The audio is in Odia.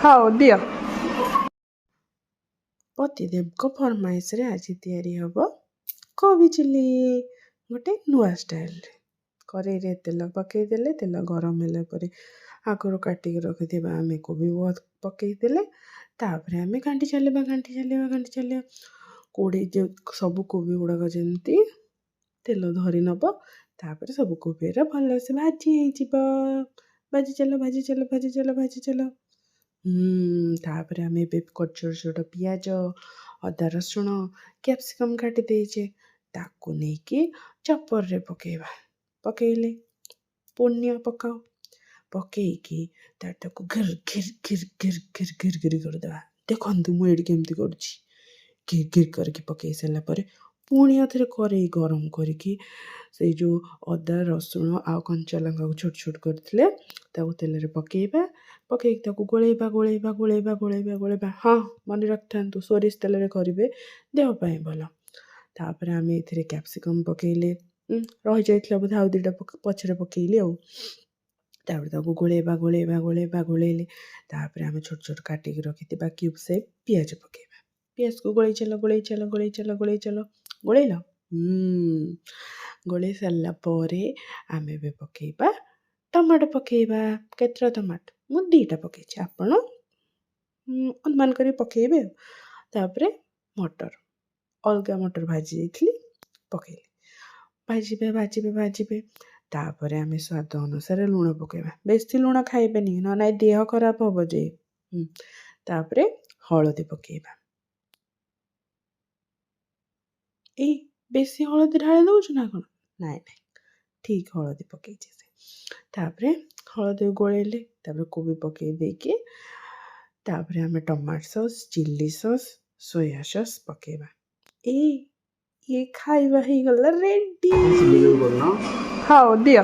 ହଉ ଦିଅ। ପତିଦେବଙ୍କ ଫରମାଇଶରେ ଆଜି ତିଆରି ହେବ କୋବି ଚିଲି, ଗୋଟେ ନୂଆ ଷ୍ଟାଇଲରେ। କରେଇରେ ତେଲ ପକାଇଦେଲେ, ତେଲ ଗରମ ହେଲା ପରେ ଆଗରୁ କାଟିକି ରଖିଥିବା ଆମେ କୋବି ପକାଇଦେଲେ, ତାପରେ ଆମେ ଘାଣ୍ଟି ଚାଲିବା। କୋଡ଼ିଏ ସବୁ କୋବି ଗୁଡ଼ାକ ଯେମିତି ତେଲ ଧରି ନେବ, ତାପରେ ସବୁ କୋବିରେ ଭଲସେ ଭାଜି ହେଇଯିବ। ଭାଜି ଚାଲ। ତାପରେ ଆମେ ଏବେ ଛୋଟ ପିଆଜ, ଅଦା ରସୁଣ, କ୍ୟାପ୍ସିକମ୍ କାଟି ଦେଇଛେ, ତାକୁ ନେଇକି ଚପରରେ ପକାଇଲେ ପୁଣ୍ୟ ପକାଇକି ତାକୁ ଘିର କରିଦେବା। ଦେଖନ୍ତୁ ମୁଁ ଏଇଠି କେମିତି କରୁଛି। ଘିର କରିକି ପକାଇ ସାରିଲା ପରେ ପୁଣି ଆଉଥରେ କରେଇ ଗରମ କରିକି ସେଇ ଯେଉଁ ଅଦା ରସୁଣ ଆଉ କଞ୍ଚା ଲଙ୍କାକୁ ଛୋଟ କରିଥିଲେ ତାକୁ ତେଲରେ ପକାଇକି ତାକୁ ଗୋଳେଇବା। ହଁ, ମନେ ରଖିଥାନ୍ତୁ, ସୋରିଷ ତେଲରେ କରିବେ, ଦେହ ପାଇଁ ଭଲ। ତାପରେ ଆମେ ଏଥିରେ କ୍ୟାପ୍ସିକମ୍ ପକାଇଲେ, ରହିଯାଇଥିଲା ବୋଧେ ଆଉ ଦୁଇଟା ପଛରେ ପକାଇଲି ଆଉ। ତାପରେ ତାକୁ ଗୋଳେଇଲେ, ତାପରେ ଆମେ ଛୋଟ କାଟିକି ରଖିଥିବା କ୍ୟୁବ୍ ସେପ୍ ପିଆଜ ପକାଇବା। ପିଆଜକୁ ଗୋଳେଇ ଚାଲ। ଗୋଳେଇଲ? ଗୋଳେଇ ସାରିଲା ପରେ ଆମେ ଏବେ ପକାଇବା ଟମାଟୋ ପକାଇବା। କେତେଟା ଟମାଟୋ? ମୁଁ 2ଟା ପକାଇଛି, ଆପଣ ଅନୁମାନ କରି ପକାଇବେ ଆଉ। ତାପରେ ଅଲଗା ମଟର ଭାଜି ଦେଇଥିଲି, ପକାଇଲେ। ଭାଜିବେ। ତାପରେ ଆମେ ସ୍ୱାଦ ଅନୁସାରେ ଲୁଣ ପକାଇବା। ବେଶୀ ଲୁଣ ଖାଇବେନି, ନହେଲେ ଦେହ ଖରାପ ହେବ ଯେ। ତାପରେ ହଳଦୀ ପକାଇବା। ଏଇ ବେଶୀ ହଳଦୀ ଢାଳି ଦେଉଛୁ ନା କ'ଣ? ନାଇଁ, ଠିକ୍ ହଳଦୀ ପକାଇଛି ସେ। ତାପରେ ହଳଦୀ ଗୋଳେଇଲେ, ତାପରେ କୋବି ପକାଇ ଦେଇକି ତାପରେ ଆମେ tomato sauce, chilli sauce, soya sauce ପକାଇବା। ଇଏ ଖାଇବା ହେଇଗଲା ରେଡ଼ି। ହଉ ଦିଅ।